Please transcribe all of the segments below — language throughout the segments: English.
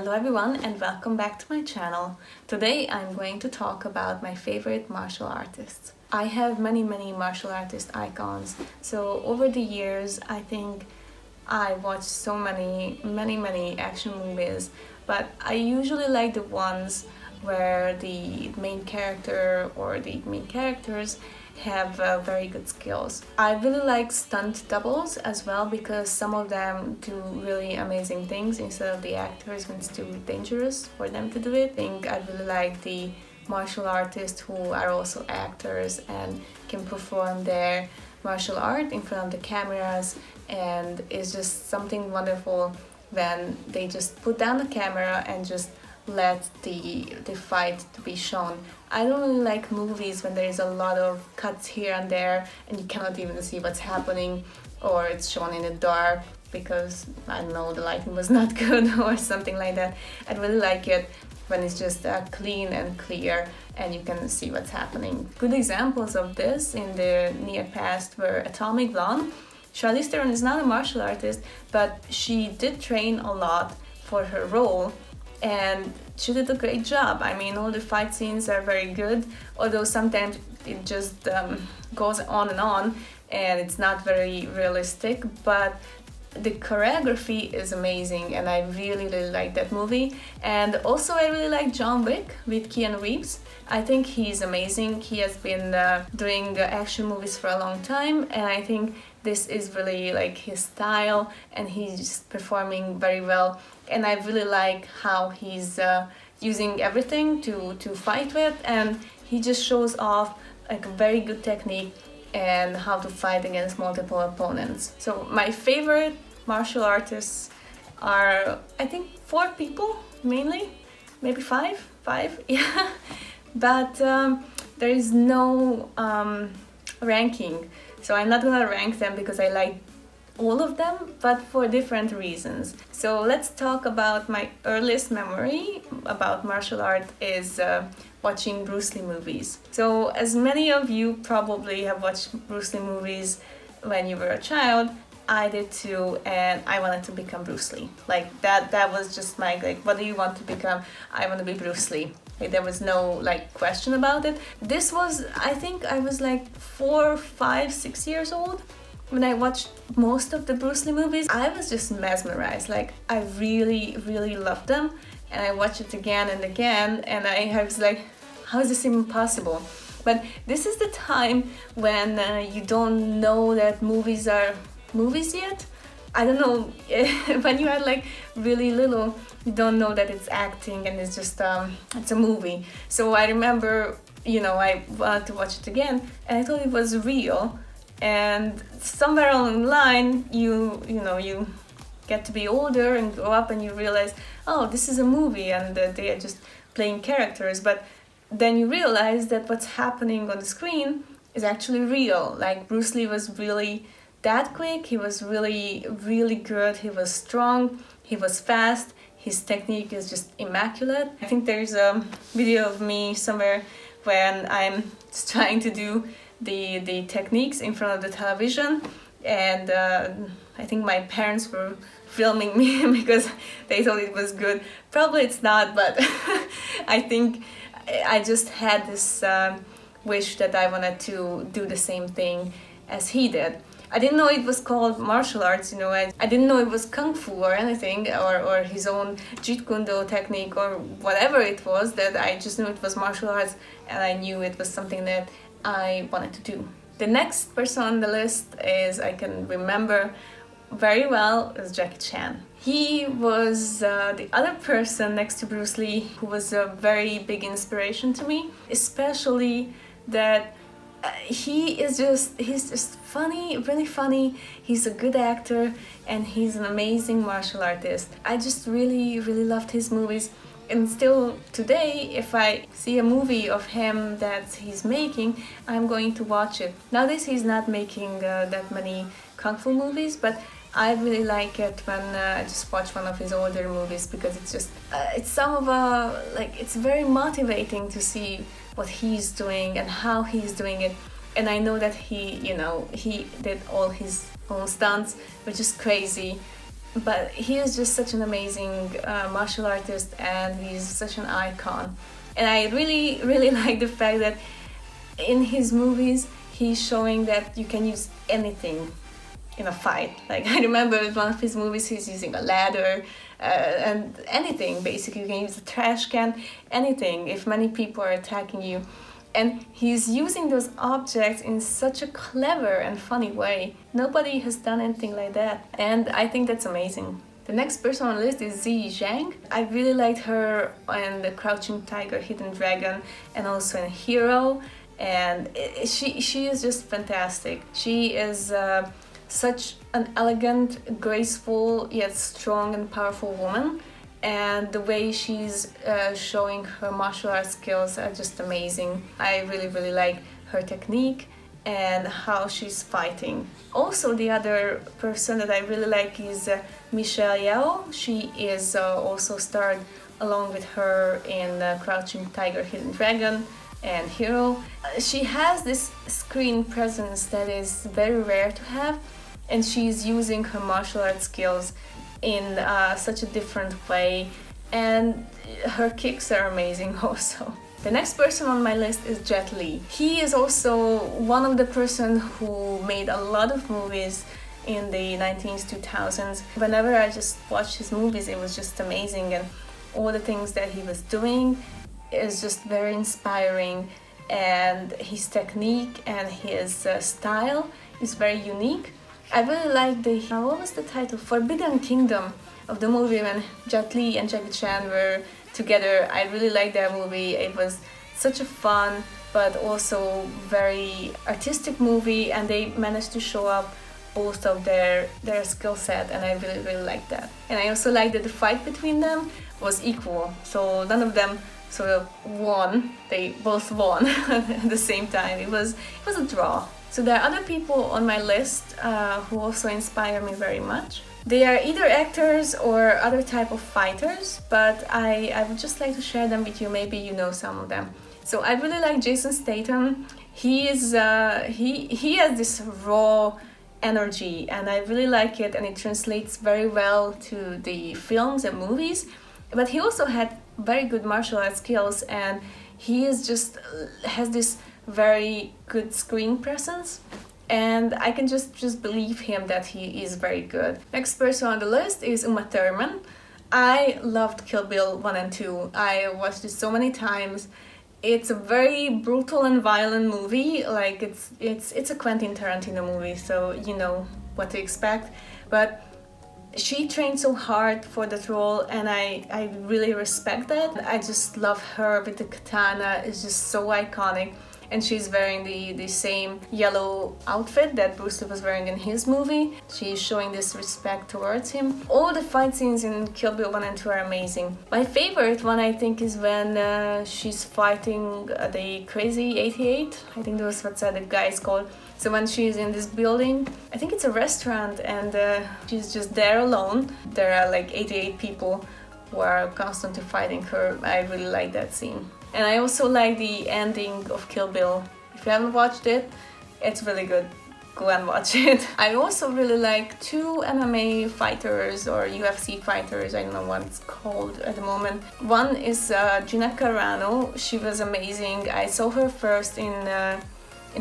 Hello everyone and welcome back to my channel. Today I'm going to talk about my favorite martial artists. I have many martial artist icons. So over the years I think I watched so many action movies, but I usually like the ones where the main character or the main characters have very good skills. I really like stunt doubles as well because some of them do really amazing things instead of the actors when it's too dangerous for them to do it. I think I really like the martial artists who are also actors and can perform their martial art in front of the cameras, and it's just something wonderful when they just put down the camera and just let the fight to be shown. I don't really like movies when there is a lot of cuts here and there and you cannot even see what's happening, or it's shown in the dark because, I don't know, the lighting was not good or something like that. I really like it when it's just clean and clear and you can see what's happening. Good examples of this in the near past were Atomic Blonde. Charlize Theron is not a martial artist, but she did train a lot for her role and she did a great job. I mean, all the fight scenes are very good, although sometimes it just goes on and it's not very realistic, but the choreography is amazing and I really like that movie. And also I really like John Wick with Keanu Reeves. I think he's amazing. He has been doing action movies for a long time, and I think this is really like his style and he's just performing very well. And I really like how he's using everything to fight with, and he just shows off like a very good technique and how to fight against multiple opponents. So my favorite martial artists are, I think, 4 people mainly, maybe five, yeah. But there is no ranking, so I'm not gonna rank them because I like all of them, but for different reasons. So let's talk about my earliest memory about martial art is watching Bruce Lee movies. So as many of you probably have watched Bruce Lee movies when you were a child, I did too, and I wanted to become Bruce Lee. Like that was just my, like, what do you want to become? I want to be Bruce Lee. Like, there was no like question about it. This was, I think I was like 4, 5, 6 years old when I watched most of the Bruce Lee movies. I was just mesmerized. Like, I really loved them, and I watched it again and again, and I was like, how is this even possible? But this is the time when you don't know that movies are movies yet. I don't know, when you are like really little, you don't know that it's acting and it's just it's a movie. So I remember, I wanted to watch it again and I thought it was real, and somewhere along the line you get to be older and grow up and you realize, oh, this is a movie and they are just playing characters. But then you realize that what's happening on the screen is actually real. Like, Bruce Lee was really that quick, he was really good, he was strong, he was fast, his technique is just immaculate. I think there's a video of me somewhere when I'm just trying to do the techniques in front of the television, and I think my parents were filming me because they thought it was good. Probably it's not, but I think I just had this wish that I wanted to do the same thing as he did. I didn't know it was called martial arts, I didn't know it was kung fu or anything, or his own Jeet Kune Do technique or whatever it was. That I just knew it was martial arts, and I knew it was something that I wanted to do. The next person on the list is, I can remember very well, is Jackie Chan. He was the other person next to Bruce Lee who was a very big inspiration to me, especially that he's just funny, really funny. He's a good actor and he's an amazing martial artist. I just really loved his movies, and still today if I see a movie of him that he's making, I'm going to watch it. Nowadays he's not making that many kung fu movies, but I really like it when I just watch one of his older movies because it's just it's very motivating to see what he's doing and how he's doing it. And I know that he did all his own stunts, which is crazy. but he is just such an amazing martial artist, and he's such an icon. And I really, really like the fact that in his movies he's showing that you can use anything in a fight. Like, I remember in one of his movies he's using a ladder, and anything basically. You can use a trash can, anything, if many people are attacking you. And he's using those objects in such a clever and funny way. Nobody has done anything like that, and I think that's amazing. The next person on the list is Ziyi Zhang. I really liked her in The Crouching Tiger, Hidden Dragon, and also in Hero. And she is just fantastic. She is such an elegant, graceful, yet strong and powerful woman. And the way she's showing her martial arts skills are just amazing. I really, really like her technique and how she's fighting. Also, the other person that I really like is Michelle Yeoh. She is also starred along with her in Crouching Tiger, Hidden Dragon and Hero. She has this screen presence that is very rare to have, and she's using her martial arts skills in such a different way, and her kicks are amazing also. The next person on my list is Jet Li. He is also one of the persons who made a lot of movies in the 19s, 2000s. Whenever I just watched his movies, it was just amazing, and all the things that he was doing is just very inspiring, and his technique and his style is very unique. I really like the, what was the title? Forbidden Kingdom of the movie when Jet Li and Jackie Chan were together. I really liked that movie. It was such a fun but also very artistic movie, and they managed to show up both of their skill set, and I really, really liked that. And I also liked that the fight between them was equal, so none of them sort of won. They both won at the same time. It was a draw. So there are other people on my list who also inspire me very much. They are either actors or other type of fighters, but I would just like to share them with you. Maybe you know some of them. So I really like Jason Statham. He has this raw energy, and I really like it, and it translates very well to the films and movies. But he also had very good martial arts skills, and he is just has this very good screen presence, and I can just believe him that he is very good. Next person on the list is Thurman. I loved Kill Bill 1 and 2. I watched it so many times. It's a very brutal and violent movie. Like it's a Quentin Tarantino movie, so you know what to expect. But she trained so hard for that role, and I really respect that. I just love her with the katana. It's just so iconic. And she's wearing the same yellow outfit that Bruce Lee was wearing in his movie. She's showing this respect towards him. All the fight scenes in Kill Bill 1 and 2 are amazing. My favorite one, I think, is when she's fighting the Crazy 88. I think that's what the guy is called. So when she's in this building, I think it's a restaurant, and she's just there alone. There are like 88 people who are constantly fighting her. I really like that scene. And I also like the ending of Kill Bill. If you haven't watched it, it's really good. Go and watch it. I also really like two MMA fighters or UFC fighters. I don't know what it's called at the moment. One is Gina Carano. She was amazing. I saw her first in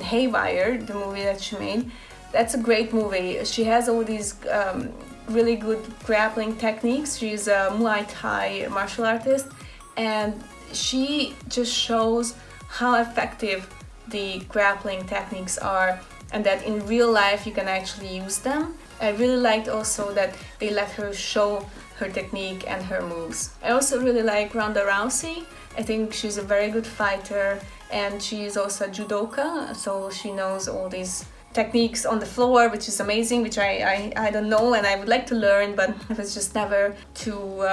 Haywire, the movie that she made. That's a great movie. She has all these really good grappling techniques. She's a Muay Thai martial artist, and she just shows how effective the grappling techniques are, and that in real life you can actually use them. I really liked also that they let her show her technique and her moves. I also really like Ronda Rousey. I think she's a very good fighter, and she is also a judoka, so she knows all these techniques on the floor, which is amazing, which I don't know, and I would like to learn, but I was just never too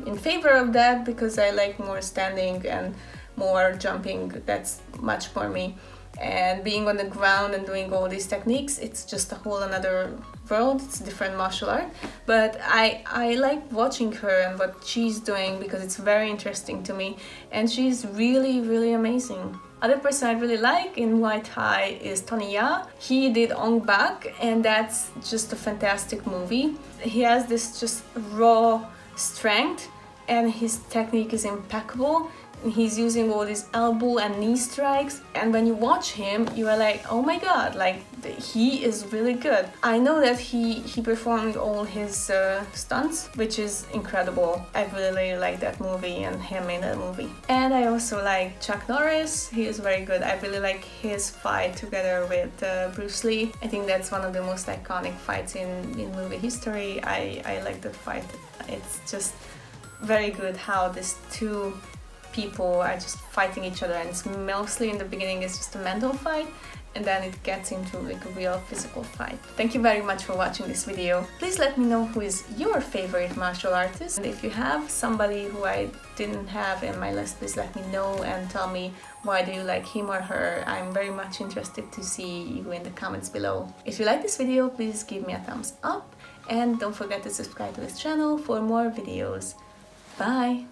in favor of that, because I like more standing and more jumping. That's much more me. And being on the ground and doing all these techniques, it's just a whole another world, it's a different martial art, but I like watching her and what she's doing because it's very interesting to me, and she's really amazing. Other person I really like in Muay Thai is Tony Ya. He did Ong Bak, and that's just a fantastic movie. He has this just raw strength, and his technique is impeccable. He's using all these elbow and knee strikes, and when you watch him you are like, oh my god, like he is really good. I know that he performed all his stunts, which is incredible. I really like that movie and him in that movie. And I also like Chuck Norris. He is very good. I really like his fight together with Bruce Lee. I think that's one of the most iconic fights in movie history. I like that fight. It's just very good how these two people are just fighting each other, and it's mostly in the beginning it's just a mental fight, and then it gets into like a real physical fight. Thank you very much for watching this video. Please let me know who is your favorite martial artist, and if you have somebody who I didn't have in my list, please let me know and tell me why do you like him or her. I'm very much interested to see you in the comments below. If you like this video, please give me a thumbs up, and don't forget to subscribe to this channel for more videos. Bye!